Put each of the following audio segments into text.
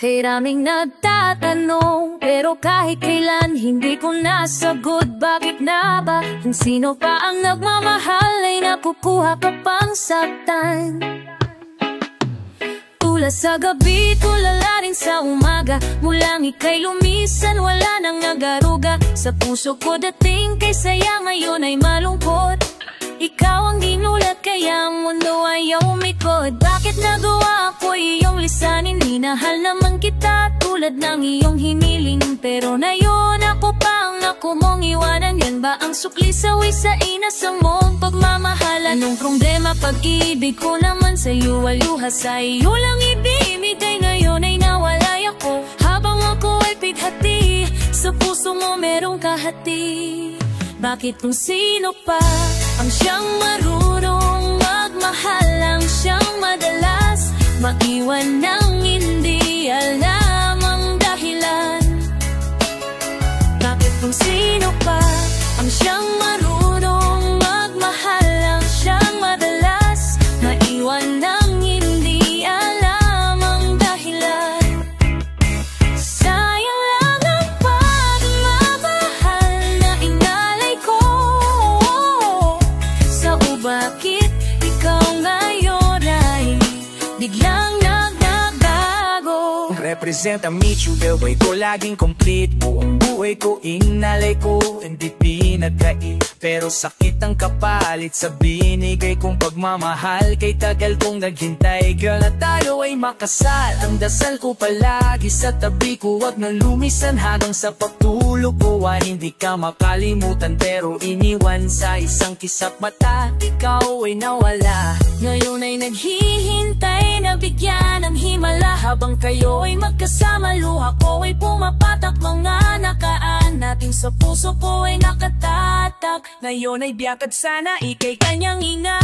Bakit raming nagtatanong, pero kahit kailan hindi ko nasagot. Bakit na ba kung sino pa ang nagmamahal ay nakukuha ka pang saktan? Tula sa gabi, tulala rin sa umaga. Mulang ika'y lumisan, wala nang nagaruga. Sa puso ko dating kay saya, ngayon ay malungkot. Ikaw ang ginulat kaya ang mundo ayaw umikot. Bakit nagawa ko iyong lisanin? Minahal naman kita tulad ng iyong hiniling, pero ngayon ako pa ang ako mong iwanan. Yan ba ang sukli sa inasang mong pagmamahalan? Anong problema? Pag-ibig ko naman sa'yo, waluha sa iyo lang ibibigay. Ngayon ay nawalay ako, habang ako ay pighati. Sa puso mo merong kahati. Bakit kung sino pa ang siyang marunong magmahal, ang siyang madalas maiwan ng hindi alam ang dahilan? Bakit kung sino pa ang siyang marunong magmahal, ang siyang madalas maiwan ng hindi alam ang dahilan? Sayang lang ang pagmamahal na inalay ko. Bakit ikaw ngayon ay biglang nagbago? Represent ang Michu, buhay ko laging complete. Buong buhay ko inalay ko, hindi pinagkait. Pero sakit ang kapalit sa binigay kong pagmamahal. Kay tagal kong naghintay, girl, na tayo ay makasal. Ang dasal ko palagi sa tabi ko, wag nang lumisan hanggang sa pagtulog ko. Hindi ka makalimutan pero iniwan sa isang kisap mata. Ikaw ay nawala, ngayon ay naghihintay na bigyan ng himala. Habang kayo ay magkasama, luha ko ay pumapatak. Mga nakaan natin sa puso ko ay nakatatak. Ngayon ay biyakad sana, ika'y kanyang ingatan.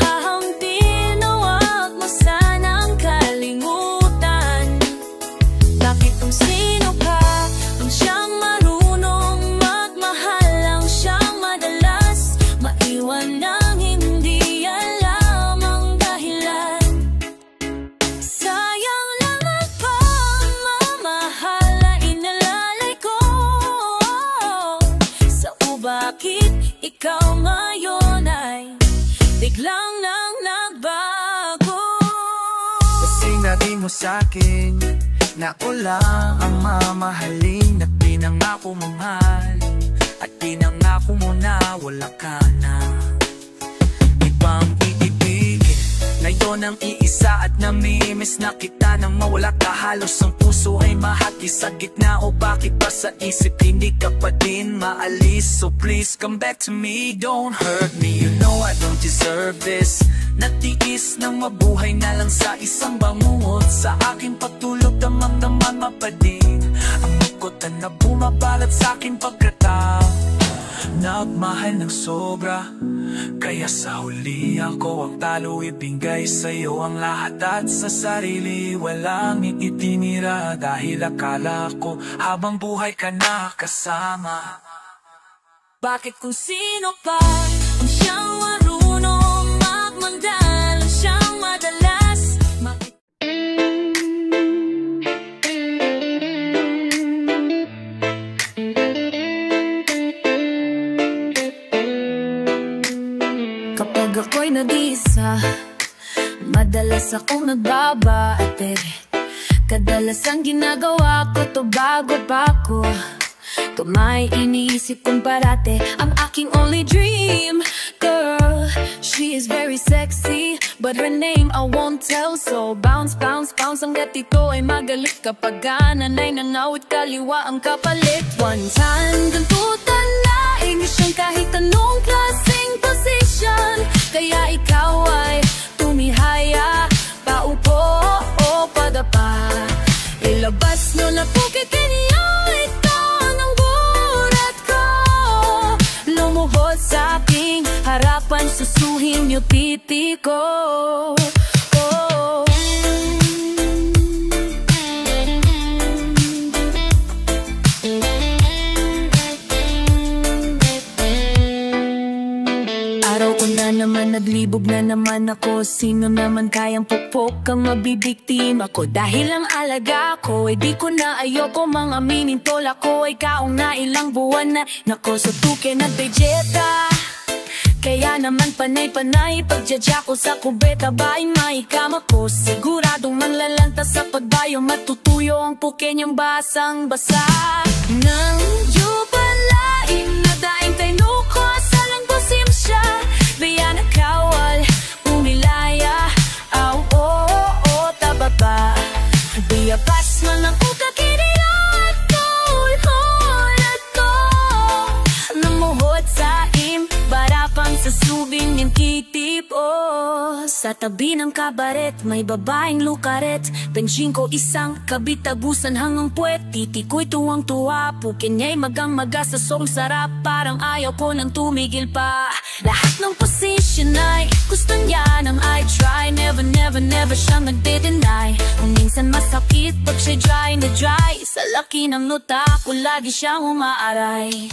Hahamtin o wag mo sanang kalimutan. Bakit kung sino ka ang siyang marunong magmahal, ang siyang madalas maiwan ng hindi alam ang dahilan? Sayang lang ang pagmamahal na inalalay ko. Sa bakit ikaw ngayon ay biglang nang nagbago? Kasing natin mo sa'kin na ako lang ang mamahalin, at pinangako mo mahal, at pinangako mo na wala ka na ibang iibigin. Ngayon ang iisa at namimiss na kita nang mawala ka. Halos ang puso ay mahati sa gitna. O bakit pa sa isip hindi ka pa din maalis? So please come back to me, don't hurt me. You know I don't deserve this. Natiis ng mabuhay na lang sa isang bangungot. Sa aking pagtulog damang-daman mapading ang mukotan na bumabalat sa aking pagkatao. Nagmahal ng sobra, kaya sa huli ako ang talo. Ibigay sa'yo ang lahat at sa sarili walang itinira. Dahil akala ko habang buhay ka na kasama. Bakit kung sino pa ang siyang marunong magmandal, ang siyang madalas kapag ako'y nag-iisa, madalas akong nagbabate. Kadalas ang ginagawa ko to bago pa ko. To may iniisip kong parate ang aking only dream girl. She is very sexy, but her name I won't tell. So bounce, bounce, bounce hanggat ito ay magalit. Kapag nanay nangawit kaliwa ang kapalit. One time, gantutan na English ang kahit anong klaseng position. Kaya ikaw ay tumihaya, paupo o padapa. Ilabas nyo na po kay Kenya, ito ang burat ko. Lumuhod sa aking harapan, susuhin nyo titi ko. Nalulubog na naman ako, sino naman kayang pupok ang mabibiktima ko? Dahil ang alaga ko, di ko na ayoko mga aminin tol ako ay kaong na ilang buwan na nako sa tuke na dejeta. Kaya naman panay-panay pagdadya ko sa kubeta ba ay maikama ko? Siguradong manlalanta sa pagbayo, matutuyo ang puke niyang basang-basa. Nang jubalain na daing tayo ko sa lang busim siya, biya na kawal, umilaya, aw o tababa. Biya pas man ang ukakinila at tulhon at to namuhot sa barapang sa subing ng kitip sa tabi ng kabaret, may babaeng lukaret. Benching ko isang kabitabusan hanggang puwet. Titi ko'y tuwang-tuwa, pukin niya'y magang-maga sa song sarap. Parang ayaw ko nang tumigil pa. Lahat ng position ay gusto niya nang I try. Never, never, never siyang nagde-deny. Kung minsan masakit pag siya'y dry na dry, sa laki ng nuta ko lagi siyang umaaray.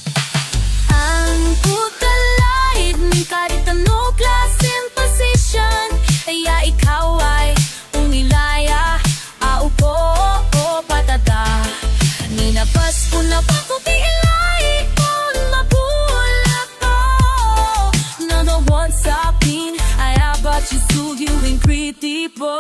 Ang putalahid ng kahit ano klaseng position, kaya ikaw ay umilaya, aupo o patata. Ninapas ko na pa ko pilay kung mapulak ko. Another one sa akin, ay abat you to you in pretty po.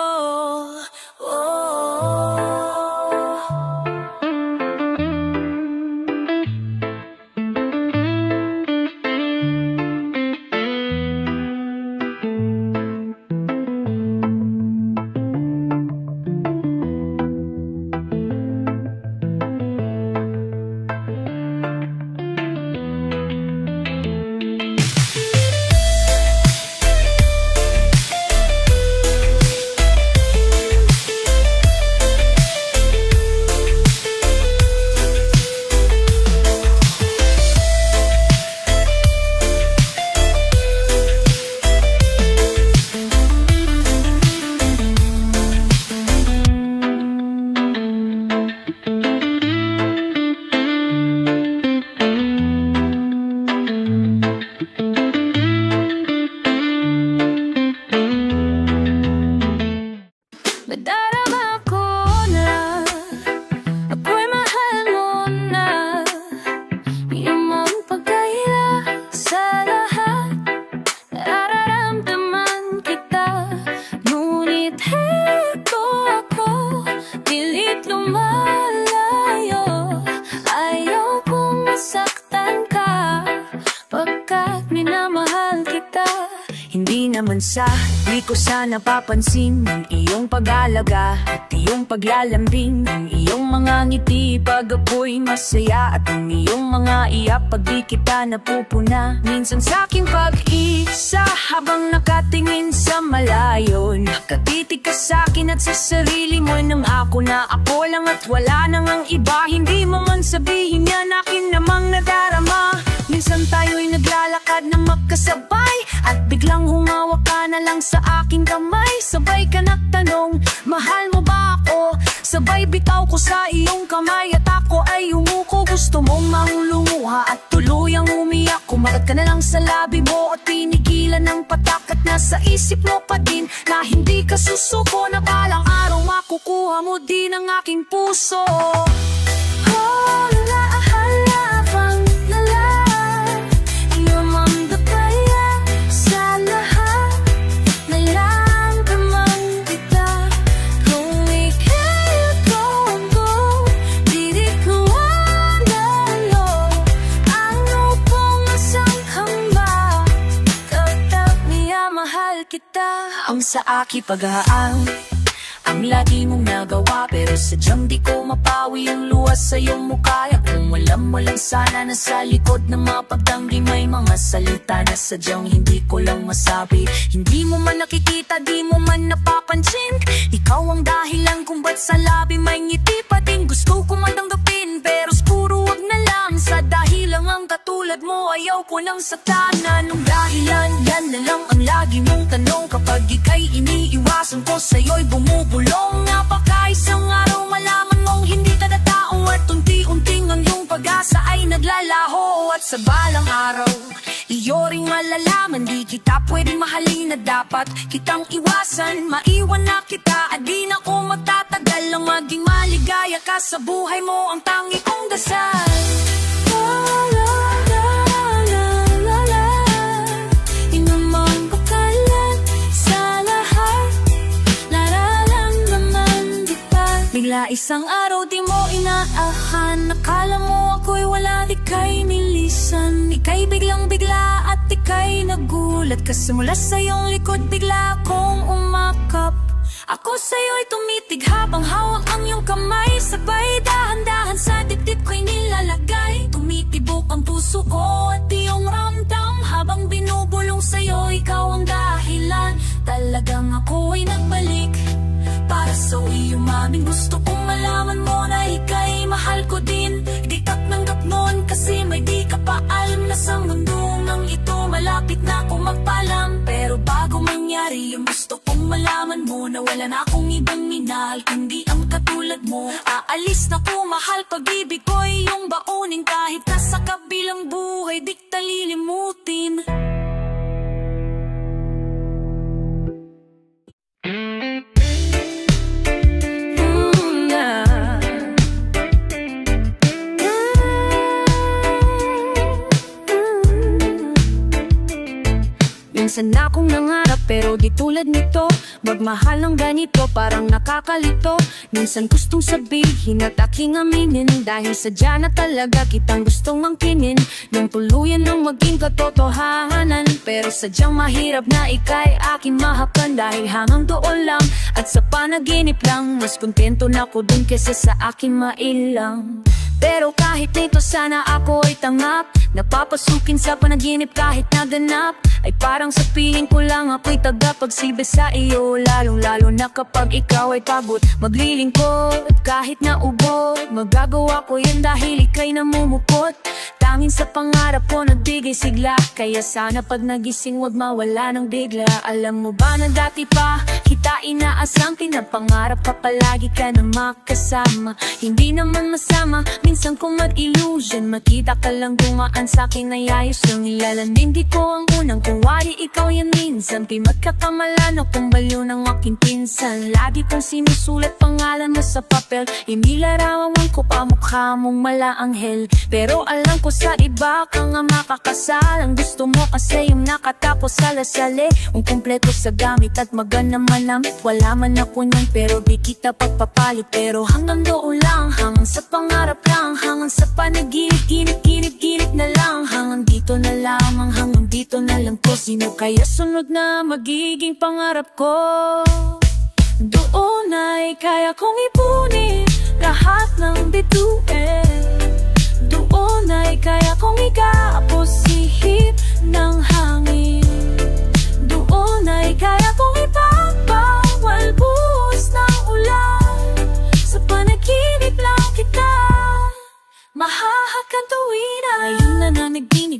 Nadarama ko na ako'y mahal mo na. Iyong mong pagkaila sa lahat, nararamdaman kita. Ngunit heto ako, pilit lumalayo. Ayaw kong masaktan ka, pagkat minamahal kita. Hindi naman sa di ko sana papansin ng iyong pag-alaga at iyong paglalambing, ng iyong mga ngiti pag ako'y masaya, at ang iyong mga iyak pag di kita napupuna. Minsan sa'king pag-isa habang nakatingin sa malayo, nakatitig ka sa'kin at sa sarili mo nang ako na ako lang at wala nang ang iba. Hindi mo man sabihin yan, akin namang nadarama. Minsan tayo'y naglalakad na magkasabay at biglang humawak ka na lang sa aking kamay. Sabay ka nagtanong, mahal mo ba ako? Sabay bitaw ko sa iyong kamay at ako ay umuko. Gusto mong mahulumuha at tuluyang umiyak. Kumagat ka na lang sa labi mo at pinigilan ng patak, at nasa isip mo pa din na hindi ka susuko, na balang araw makukuha mo din ang aking puso. Oh, halafang lala, iyong mundo kaya sa lahat. Nairamdaman kita, kung ika'y ako, di ko andalo. Ano pong asangkang ba, kapag niya mahal kita. Ang sa aking pag-aang, ang lagi mong nagawa, pero sadyang di ko mapawi ang luwas sa iyong mukha. Kung walang sana na sa likod ng mga pagtanggi, may mga salita na sadyang hindi ko lang masabi. Hindi mo man nakikita, di mo man napapansin, ikaw ang dahilan kung ba't sa labi may ngiti pa din. Gusto ko man tanggapin, pero siguro wag na lang. Sa dahilan ang katulad mo, ayaw ko nang saktanan. Nung dahilan, yan na lang ang lagi mong tanong. Kapag ika'y iniiwasan ko, sa'yo'y bumubulong. Napaka-isang araw malaman mong hindi ka na tao, at unti-unting ang iyong pag-asa ay naglalaho. At sa balang araw, Iyo ring malalaman, di kita pwedeng mahalin na dapat kitang iwasan. Maiwan na kita at di na ko magtatagal lang maging maligaya ka sa buhay mo, ang tangi kong dasal. Bigla isang araw di mo inaahan, nakala mo ako'y wala, di kay nilisan. Ika'y biglang bigla at ika'y nagulat, kasi mula sa iyong likod bigla akong umakap. Ako sa'yo'y tumitig habang hawak ang iyong kamay, sabay dahan-dahan sa dibdib ko'y nilalagay. Tumitibok ang puso ko at iyong ramdam, habang binubulong sa'yo ikaw ang dahilan. Talagang ako'y nagbalik para sa umamin. Gusto kong malaman mo na ika'y mahal ko din. Di tanggap nun kasi may di ka pa alam na sa mundong nang ito malapit na akong magpalam. Pero bago mangyari yung gusto kong malaman mo na wala na akong ibang minahal kundi ang katulad mo. Aalis na ko mahal, pag-ibig ko'y iyong baunin, kahit nasa kabilang buhay di kita lilimutin. Minsan akong nangarap pero di tulad nito, magmahal ng ganito parang nakakalito. Minsan gustong sabihin at aking aminin, dahil sadya na talaga kitang gustong mangkinin, nang tuluyan ng maging katotohanan. Pero sadyang mahirap na ika'y aking mahakan, dahil hanggang doon lang at sa panaginip lang. Mas kontento na ko dun kesa sa aking mailang. Pero kahit nito sana ako ay tangap, napapasukin sa panaginip kahit naganap, ay parang sa piling ko lang ako'y tagapagsibe sa iyo. Lalong-lalo na kapag ikaw ay pagod, maglilingkod kahit na ubod. Magagawa ko yan dahil ika'y namumupot, tanging sa pangarap ko nagbigay sigla. Kaya sana pag nagising wag mawala ng bigla. Alam mo ba na dati pa kita inaasang pinapangarap ka palagi ka na makasama. Hindi naman masama minsan kung mag-illusion, makita ka lang dumaan sa'kin ay ayos lang ilalamin. Di ko ang unang kuwari, ikaw yan minsan. Di magkakamalan akong baliw ng aking pinsan. Lagi kong sinusulat pangalan mo sa papel, inilarawan ko pa mukha mong malaanghel. Pero alam ko sa iba ka nga makakasal, ang gusto mo kasi yung nakatapos sa lasali, ang kumpleto sa gamit at magana malamit. Wala man ako niyan pero di kita pagpapalit. Pero hanggang doon lang, hanggang sa pangarap lang, hanggang sa panaginip, ginip na lang, hanggang dito na lamang, hanggang dito na lang to. Sino kaya sunod na magiging pangarap ko? Doon ay kaya kong ipunin lahat ng bituin. Doon ay kaya kong ikapos ihip ng hangin. Doon ay kaya kong ipagpawal buhos ng ulan. Sa panaginip lang kita mahahakan tuwin na. Ngayon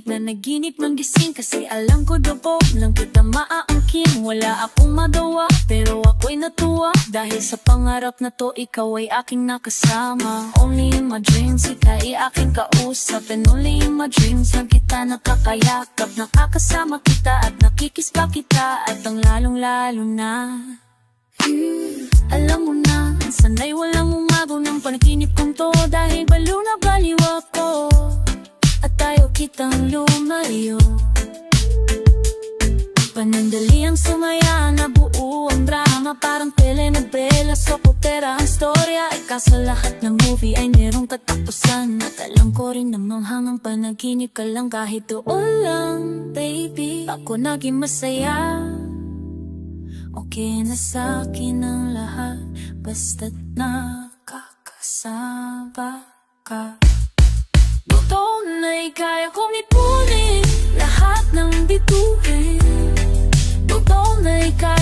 na naginip ng gising, kasi alam ko dobog lang kita maaangkin. Wala akong magawa pero ako'y natuwa, dahil sa pangarap na to ikaw ay aking nakasama. Only in my dreams ika'y aking kausap, and only in my dreams lang kita nakakayakap. Nakakasama kita at nakikis pa kita, at ang lalong-lalo na alam mo na, sanay walang umabaw ng panaginip kong to, dahil baliw na baliw ako at tayo kitang lumayo. Panandali ang sumaya, nabuo ang drama, parang telenovela, soap opera ang storya. Ika sa lahat ng movie ay merong katapusan, at alam ko rin namang hanggang panaginip ka lang. Kahit doon lang, baby, ako naging masaya. Okay na sa'kin ang lahat, basta't nakakasama ka. Doon ay kaya kong ipunin lahat ng bituin. Doon ay kaya